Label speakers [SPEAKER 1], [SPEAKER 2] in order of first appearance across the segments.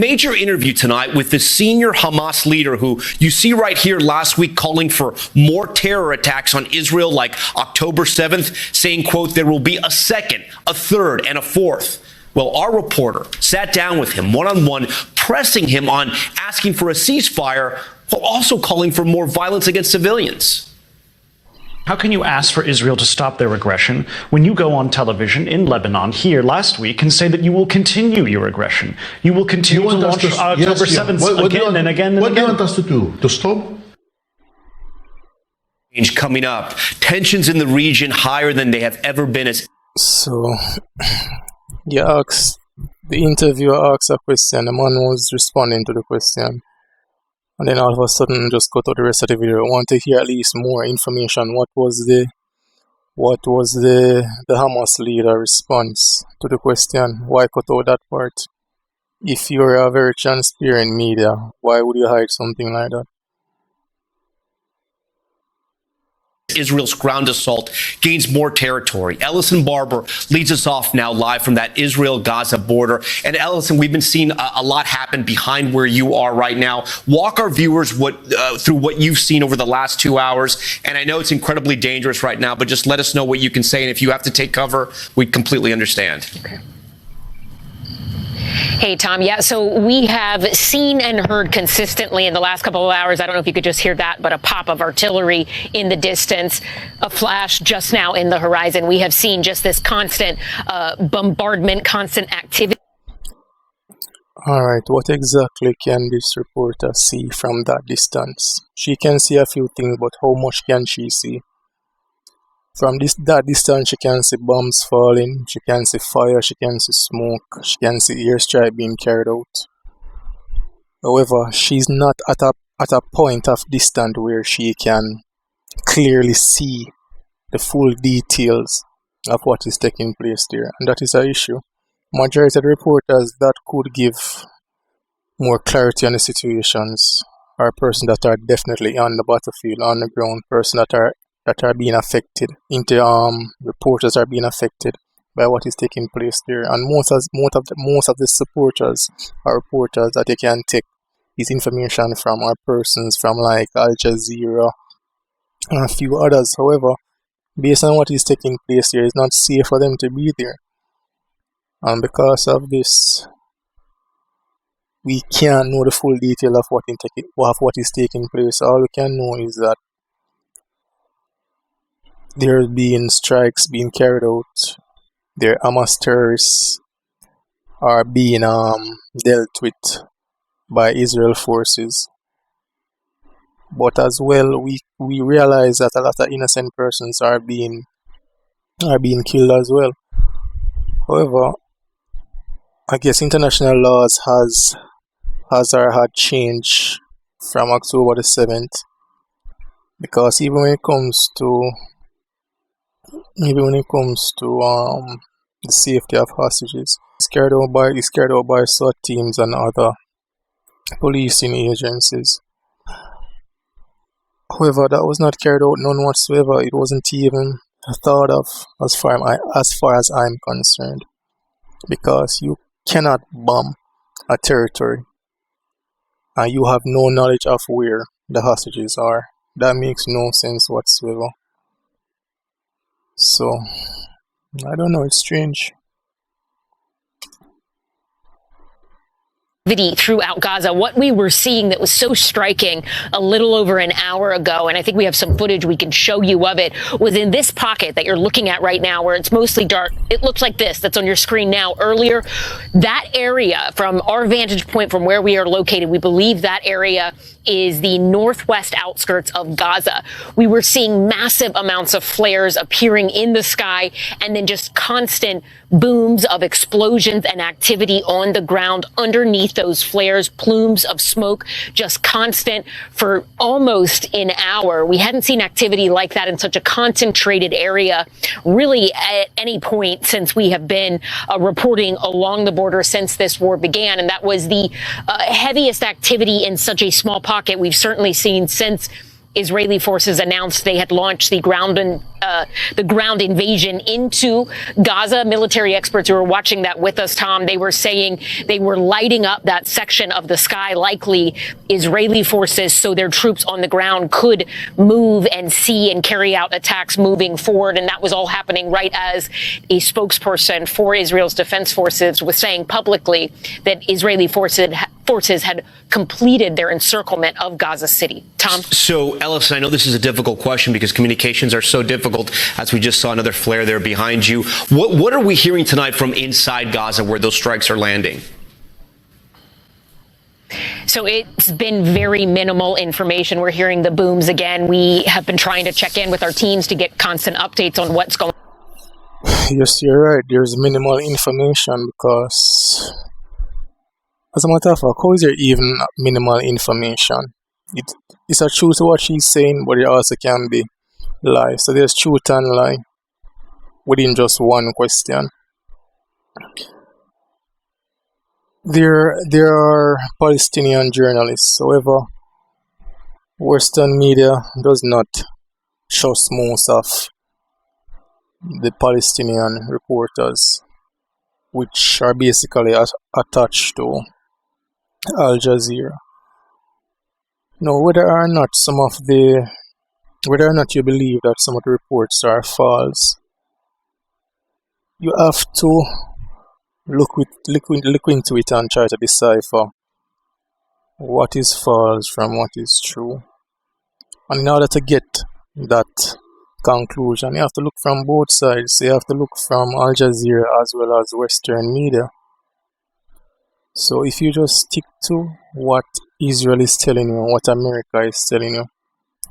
[SPEAKER 1] Major interview tonight with the senior Hamas leader who you see right here last week calling for more terror attacks on Israel like October 7th, saying, quote, there will be a second, a third, and a fourth. Well, our reporter sat down with him one-on-one, pressing him on asking for a ceasefire while also calling for more violence against civilians.
[SPEAKER 2] How can you ask for Israel to stop their aggression when you go on television in Lebanon here last week and say that you will continue your aggression? You will continue to launch October 7th again and again and again.
[SPEAKER 3] What do you want us to do? To stop?
[SPEAKER 1] Coming up, tensions in the region higher than they have ever been.
[SPEAKER 4] So, the interviewer asked a question, the man was responding to the question. And then all of a sudden, just cut out the rest of the video. I want to hear at least more information. What was the Hamas leader response to the question? Why cut out that part? If you're a very transparent media, why would you hide something like that?
[SPEAKER 1] Israel's ground assault gains more territory. Ellison Barber leads us off now live from that Israel-Gaza border. And Ellison, we've been seeing a lot happen behind where you are right now. Walk our viewers through what you've seen over the last 2 hours. And I know it's incredibly dangerous right now, but just let us know what you can say. And if you have to take cover, we completely understand.
[SPEAKER 5] Okay. Hey, Tom. Yeah, so we have seen and heard consistently in the last couple of hours, I don't know if you could just hear that, but a pop of artillery in the distance, a flash just now in the horizon. We have seen just this constant bombardment, constant activity.
[SPEAKER 4] All right, what exactly can this reporter see from that distance? She can see a few things, but how much can she see? From that distance, she can see bombs falling, she can see fire, she can see smoke, she can see airstrike being carried out. However, she's not at a point of distance where she can clearly see the full details of what is taking place there, and that is an issue. Majority of the reporters that could give more clarity on the situations are persons that are definitely on the battlefield, on the ground, persons that are being affected. Reporters are being affected by what is taking place there, and most of the supporters are reporters that they can take this information from, are persons from like Al Jazeera and a few others. However, based on what is taking place here, it's not safe for them to be there, and because of this, we can't know the full detail of what is taking place. All we can know is that there are being strikes being carried out. Their Hamas terrorists are being dealt with by Israel forces. But as well, we realize that a lot of innocent persons are being killed as well. However, I guess international laws had changed from October the 7th, because even when it comes to the safety of hostages, it's carried out by SWAT teams and other policing agencies. However, that was not carried out none whatsoever. It wasn't even thought of as far as I'm concerned, because you cannot bomb a territory and you have no knowledge of where the hostages are. That makes no sense whatsoever. So, I don't know, it's strange.
[SPEAKER 5] Throughout Gaza, what we were seeing that was so striking a little over an hour ago, and I think we have some footage we can show you of it, was in this pocket that you're looking at right now where it's mostly dark. It looks like this, that's on your screen now. Earlier, that area, from our vantage point from where we are located, we believe that area is the northwest outskirts of Gaza. We were seeing massive amounts of flares appearing in the sky, and then just constant booms of explosions and activity on the ground underneath those flares, plumes of smoke, just constant for almost an hour. We hadn't seen activity like that in such a concentrated area really at any point since we have been reporting along the border since this war began. And that was the heaviest activity in such a small pocket we've certainly seen since Israeli forces announced they had launched the ground and the ground invasion into Gaza. Military experts who were watching that with us, Tom, they were saying they were lighting up that section of the sky, likely Israeli forces, so their troops on the ground could move and see and carry out attacks moving forward. And that was all happening right as a spokesperson for Israel's defense forces was saying publicly that Israeli forces had completed their encirclement of Gaza City. Tom?
[SPEAKER 1] So, Ellison, I know this is a difficult question because communications are so difficult, as we just saw another flare there behind you. What are we hearing tonight from inside Gaza where those strikes are landing?
[SPEAKER 5] So it's been very minimal information. We're hearing the booms again. We have been trying to check in with our teams to get constant updates on what's going on.
[SPEAKER 4] Yes, you're right. There's minimal information because, as a matter of fact, how is there even minimal information? It's a truth to what she's saying, but it also can be lie. So there's truth and lie within just one question. There are Palestinian journalists. However, Western media does not trust most of the Palestinian reporters, which are basically attached to Al Jazeera. Now, whether or not you believe that some of the reports are false, you have to look into it and try to decipher what is false from what is true. And in order to get that conclusion, you have to look from both sides. You have to look from Al Jazeera as well as Western media. So if you just stick to what Israel is telling you, what America is telling you,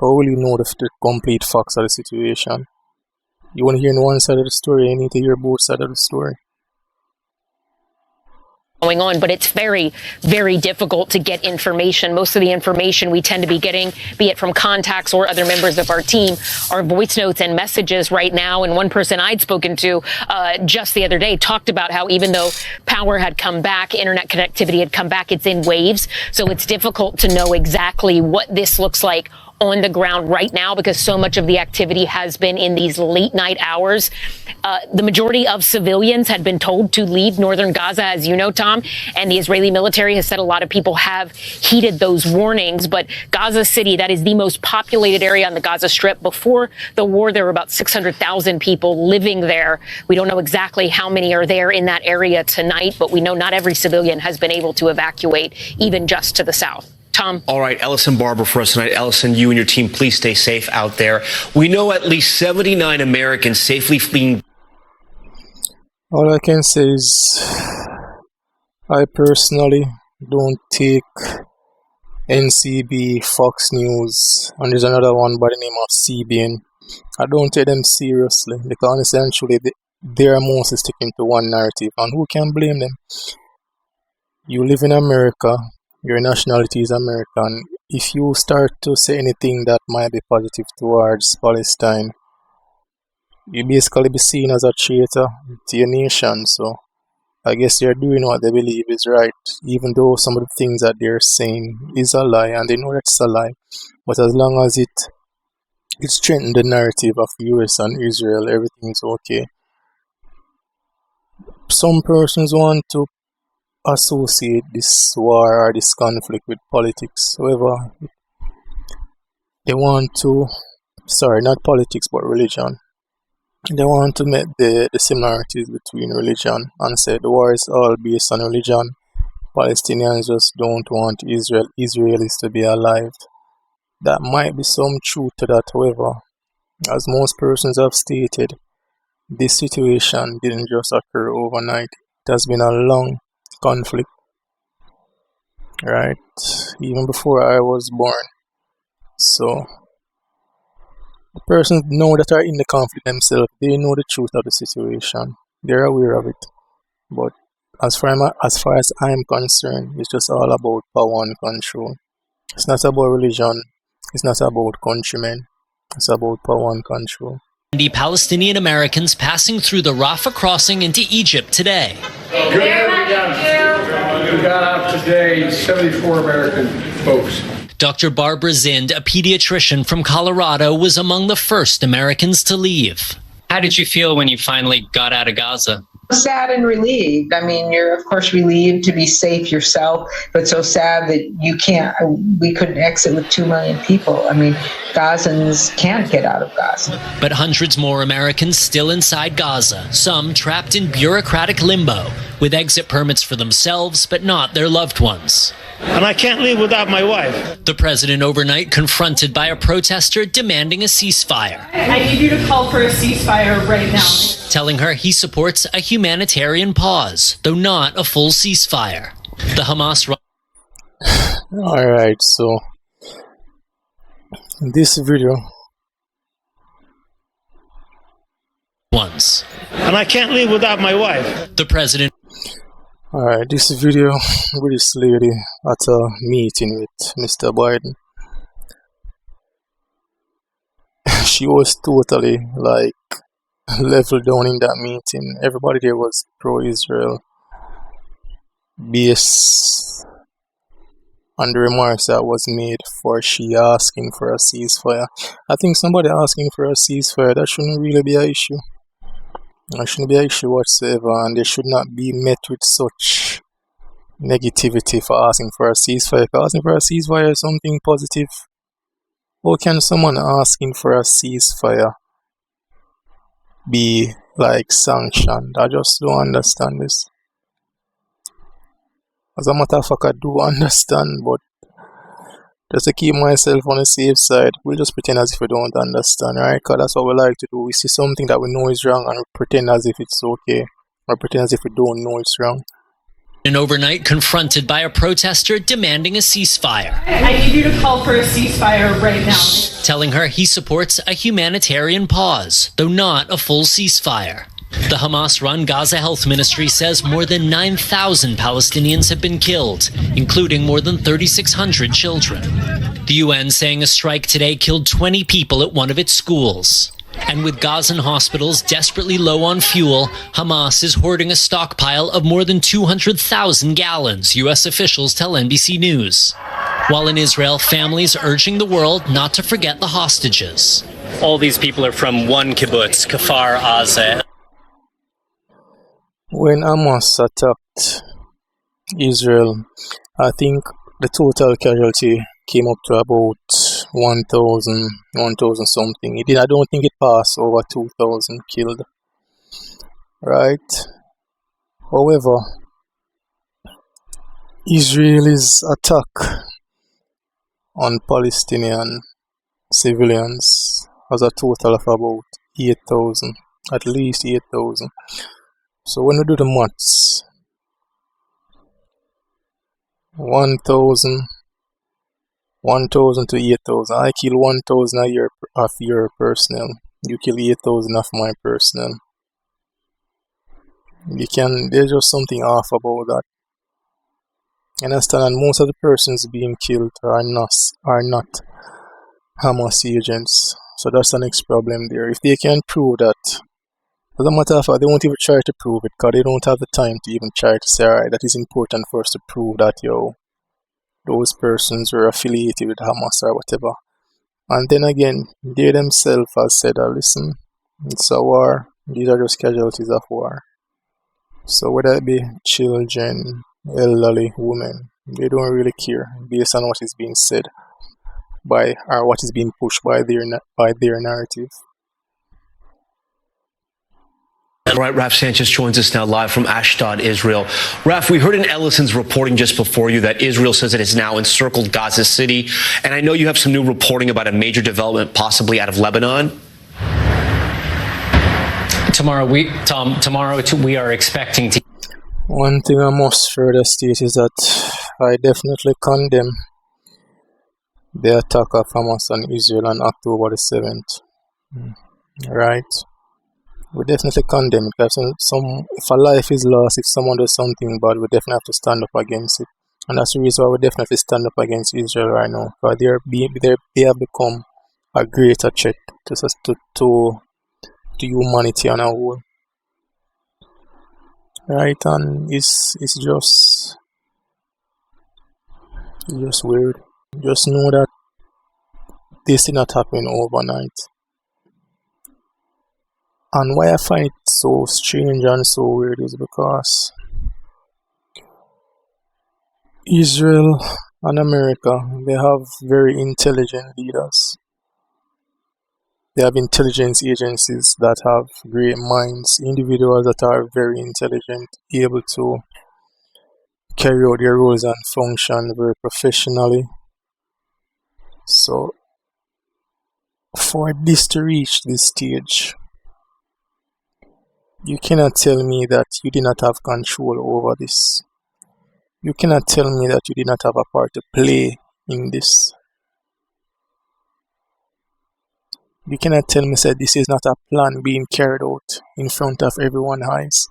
[SPEAKER 4] how will you know the complete facts of the situation? You want to hear one side of the story, you need to hear both sides of the story.
[SPEAKER 5] Going on, but it's very, very difficult to get information. Most of the information we tend to be getting, be it from contacts or other members of our team, are voice notes and messages right now. And one person I'd spoken to just the other day talked about how even though power had come back, internet connectivity had come back, it's in waves. So it's difficult to know exactly what this looks like on the ground right now because so much of the activity has been in these late night hours. The majority of civilians had been told to leave northern Gaza, as you know, Tom, and the Israeli military has said a lot of people have heeded those warnings. But Gaza City, that is the most populated area on the Gaza Strip. Before the war, there were about 600,000 people living there. We don't know exactly how many are there in that area tonight, but we know not every civilian has been able to evacuate, even just to the south. Tom.
[SPEAKER 1] All right, Ellison Barber for us tonight. Ellison, you and your team, please stay safe out there. We know at least 79 Americans safely fleeing.
[SPEAKER 4] All I can say is I personally don't take NCB, Fox News, and there's another one by the name of CBN. I don't take them seriously because essentially they are mostly sticking to one narrative, and who can blame them? You live in America. Your nationality is American. If you start to say anything that might be positive towards Palestine, you basically be seen as a traitor to your nation. So I guess they're doing what they believe is right, even though some of the things that they're saying is a lie, and they know that's a lie. But as long as it strengthens the narrative of US and Israel, everything is okay. Some persons want to associate this war or this conflict with politics. However, they want to, not politics but religion. They want to make the similarities between religion and say the war is all based on religion. Palestinians just don't want Israelis to be alive. That might be some truth to that. However, as most persons have stated, this situation didn't just occur overnight. It has been a long conflict, right? Even before I was born. So the persons know that are in the conflict themselves, they know the truth of the situation. They're aware of it. But as far as I'm concerned, it's just all about power and control. It's not about religion. It's not about countrymen. It's about power and control.
[SPEAKER 3] Palestinian Americans passing through the Rafah crossing into Egypt today.
[SPEAKER 6] We got out today 74 American folks.
[SPEAKER 3] Dr. Barbara Zind, a pediatrician from Colorado, was among the first Americans to leave. How did you feel when you finally got out of Gaza?
[SPEAKER 6] Sad and relieved. I mean, you're of course relieved to be safe yourself, but so sad that we couldn't exit with 2 million people. I mean, Gazans can't get out of Gaza.
[SPEAKER 3] But hundreds more Americans still inside Gaza, some trapped in bureaucratic limbo, with exit permits for themselves, but not their loved ones.
[SPEAKER 7] And I can't leave without my wife.
[SPEAKER 3] The president overnight confronted by a protester demanding a ceasefire.
[SPEAKER 8] I need you to call for a ceasefire right now.
[SPEAKER 3] Telling her he supports a humanitarian pause, though not a full ceasefire. The Hamas...
[SPEAKER 4] Alright, so this video
[SPEAKER 3] once.
[SPEAKER 7] And I can't leave without my wife.
[SPEAKER 3] The president...
[SPEAKER 4] Alright, this video with this lady at a meeting with Mr. Biden. She was totally like leveled down in that meeting. Everybody there was pro-Israel based on the remarks that was made for she asking for a ceasefire. I think somebody asking for a ceasefire, that shouldn't really be an issue. That shouldn't be an issue whatsoever, and they should not be met with such negativity for asking for a ceasefire. Asking for a ceasefire is something positive. How can someone asking for a ceasefire be like sanctioned? I just don't understand this. As a matter of fact, I do understand, but just to keep myself on the safe side, we'll just pretend as if we don't understand, right? Because that's what we like to do. We see something that we know is wrong and we pretend as if it's okay, or pretend as if we don't know it's wrong.
[SPEAKER 3] And overnight confronted by a protester demanding a ceasefire.
[SPEAKER 8] I need you to call for a ceasefire right now.
[SPEAKER 3] Telling her he supports a humanitarian pause, though not a full ceasefire. The Hamas-run Gaza Health Ministry says more than 9,000 Palestinians have been killed, including more than 3,600 children. The UN saying a strike today killed 20 people at one of its schools. And with Gazan hospitals desperately low on fuel, Hamas is hoarding a stockpile of more than 200,000 gallons, U.S. officials tell NBC News. While in Israel, families urging the world not to forget the hostages.
[SPEAKER 9] All these people are from one kibbutz, Kfar Aza.
[SPEAKER 4] When Hamas attacked Israel, I think the total casualty came up to about 1,000 something. I don't think it passed over 2,000 killed. Right? However, Israel's attack on Palestinian civilians has a total of about 8,000, at least 8,000. So when we do the maths, 1,000 to 8,000. I kill 1,000 a year of your personnel. You kill 8,000 of my personnel. There's just something off about that. You understand? And most of the persons being killed are not Hamas agents. So that's the next problem there. If they can prove that, as a matter of fact, they won't even try to prove it because they don't have the time to even try to say, alright, that is important for us to prove that, those persons were affiliated with Hamas or whatever. And then again, they themselves have said, listen, it's a war. These are just casualties of war. So whether it be children, elderly, women, they don't really care based on what is being said or what is being pushed by their narrative.
[SPEAKER 1] All right, Raf Sanchez joins us now live from Ashdod, Israel. Raf, we heard in Ellison's reporting just before you that Israel says it has now encircled Gaza City. And I know you have some new reporting about a major development possibly out of Lebanon.
[SPEAKER 9] Tomorrow we are expecting to...
[SPEAKER 4] One thing I must further state is that I definitely condemn the attack of Hamas on Israel on October the 7th. Right? We definitely condemn it. If a life is lost, if someone does something bad, we definitely have to stand up against it. And that's the reason why we definitely stand up against Israel right now. Because they have become a greater threat to humanity on a whole. Right? And it's just weird. Just know that this did not happen overnight. And why I find it so strange and so weird is because Israel and America, they have very intelligent leaders. They have intelligence agencies that have great minds, individuals that are very intelligent, able to carry out their roles and function very professionally. So, for this to reach this stage, you cannot tell me that you did not have control over this. You cannot tell me that you did not have a part to play in this. You cannot tell me that this is not a plan being carried out in front of everyone's eyes.